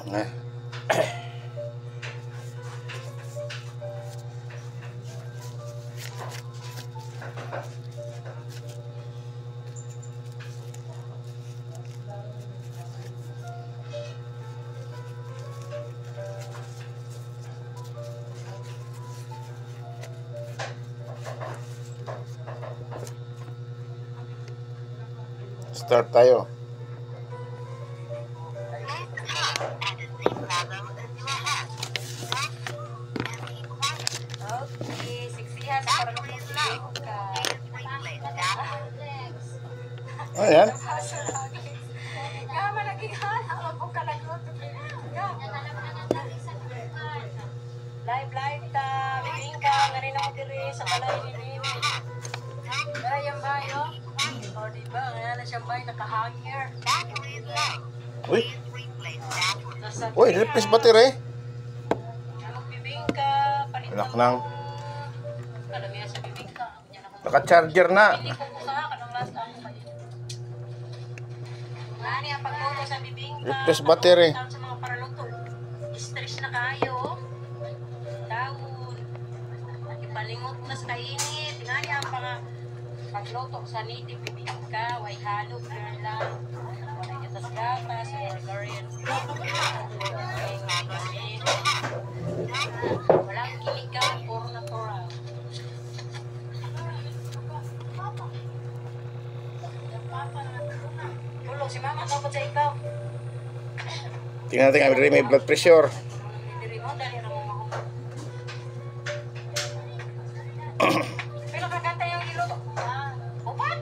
Nah. Start tayo. Okay, siksihan para mag-video ka. Ayan. Yaman naging hana po ka nagluto. Live ta, bibing ka, ngayon ako diri sa balay ni Bibi. Bayang bayo. O diba, ngayon na siyang bayo, naka-hanger. Uy. Uy, replace battery. Bibing ka, palit Anak nang. Alam niya sa bibing ka. Naka-charger na. Hindi ko sa kanang last ako pa yun. Ngani ang pagluto sa bibing ka. Replace battery. Sa mga paraluto. Stress na kayo. Daon. Ipalingot na sa kainit. Ngani ang pagluto sa native bibing ka. Way halo, girl lang. Wala niya tas gatas. Bulgarian. Walang kiligaw. Puro natural. Tulong si mama, tapos sa ikaw. Tingnan natin kami may blood pressure. Diri mo, dali na mo mahumot. Pero kakanta yung iluto. Upat?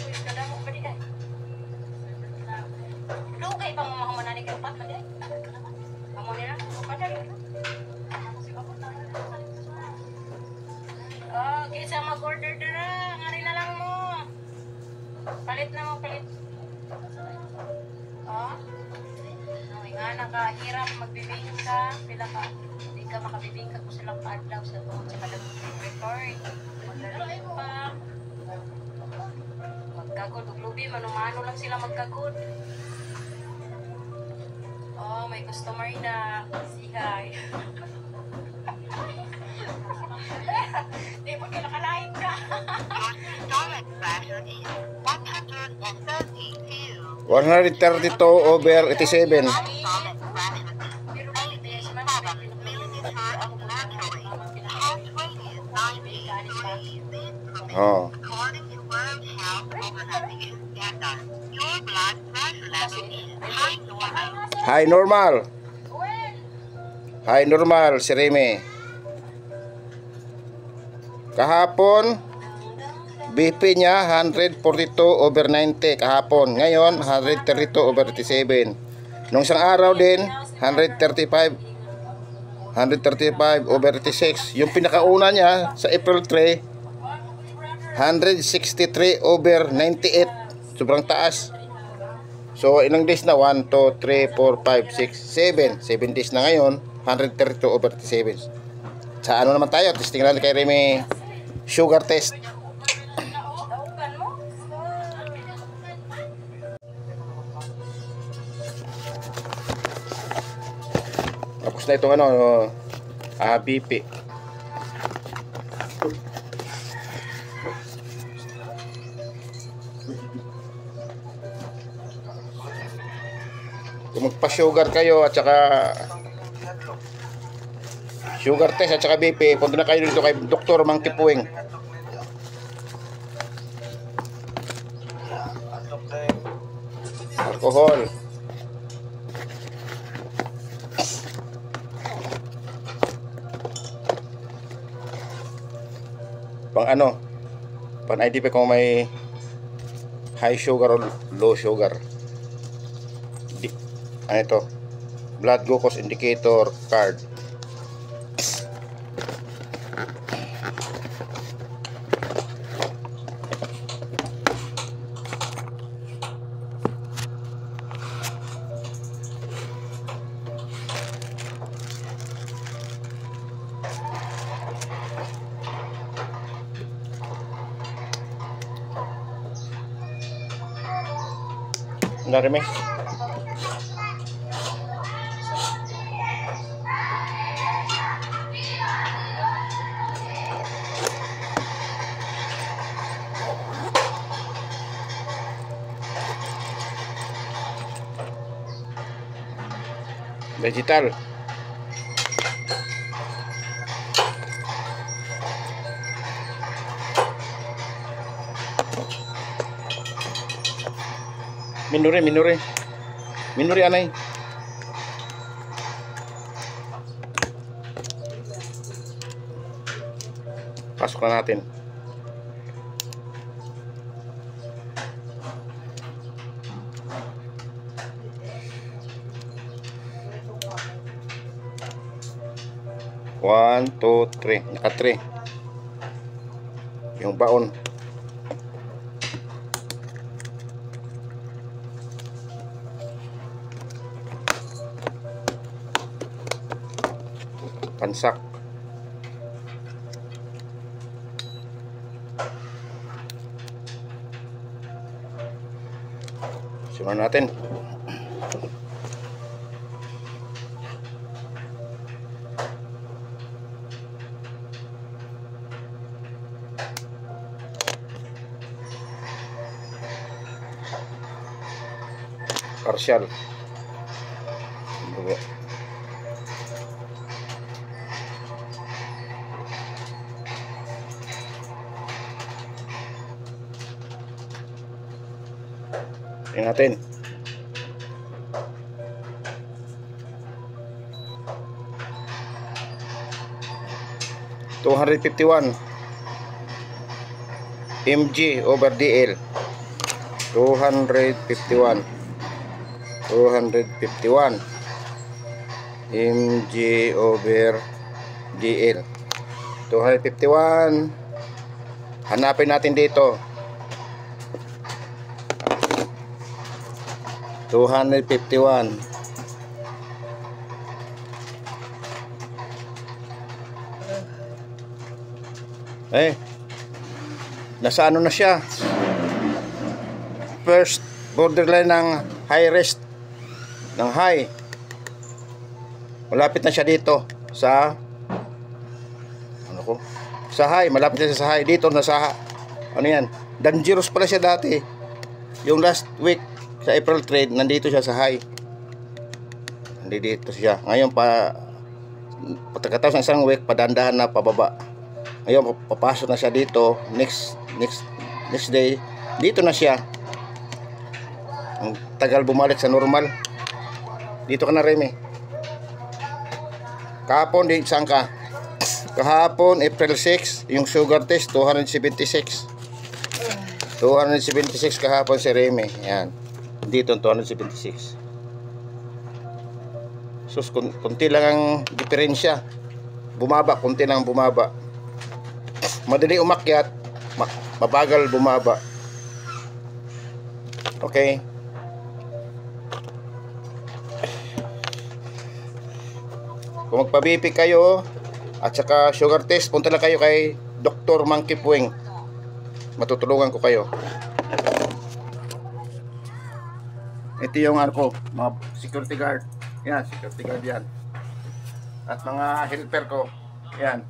Uy, kadamok ba di kay? Lugay pa mo mahumanan ni kay upat ba di? Amo nila? Upat dali. Okay, sa mag-order dara. Ngari na lang mo. Palit na mo, palit. Oh. Ay nga, nakahirap magbibingka. Pila ka. Hindi ka makabibingka kung silang paadlaw sa tungkol sa kalabot record. Magaling pa. Magkagod. Uglubi, manumano lang sila magkagod. Oh, may customer na. Sihay. Di mo kinakalain ka. 132 over 87. Oh. High normal. High normal si Remy. Kahapon BP niya 142 over 90 kahapon. Ngayon 132 over 87. Nung isang araw din 135 over 86. Yung pinakauna niya sa April 3 163 over 98. Sobrang taas. So ilang days na? 1, 2, 3, 4, 5, 6, 7 7 days na ngayon 132 over 87. Sa ano naman tayo? Testing natin kay Remy sugar test. Tapos na itong ano, BP. Kung magpa-sugar kayo at saka sugar test at saka BP, punta na kayo dito kay Dr. Mang Kipuing. Alcohol. Pang ano? Pang IDP kung may high sugar o low sugar. Ano ito? Blood glucose indicator card. Narime. Vegetal. Minuri anay. Pasok na natin. One, two, three. Naka 3. Yung baon. Pansak. Simulan natin. Partial. Dugo. Tingnan natin. $251 mg over DL. 251 mg over DL. 251. Hanapin natin dito. 251. Nasa ano na siya? First borderline ng high rest ng high. Malapit na siya dito sa sa high, malapit na siya sa high dito nasa ano yan? Dangerous pala siya dati. Yung last week sa April trade nandito siya sa high. Nandito siya. Ngayon pagkatapos ng isang week padandahan na pababa. Ngayon papasok na siya dito next day dito na siya. Ang tagal bumalik sa normal. Dito ka na, Remy. Kahapon din saan ka? Kahapon April 6 yung sugar test 276 kahapon si Remy. Yan. Dito 276. Sus, kunti lang ang diferensya. Bumaba, kunti lang bumaba. Madali umakyat, mabagal bumaba. Okay. Kung magpa-BP kayo at saka sugar test, punta lang kayo kay Dr. Monkey Puwing. Matutulungan ko kayo. Ito yung ko, mga security guard. Yan, security guard yan. At mga helper ko. Yan.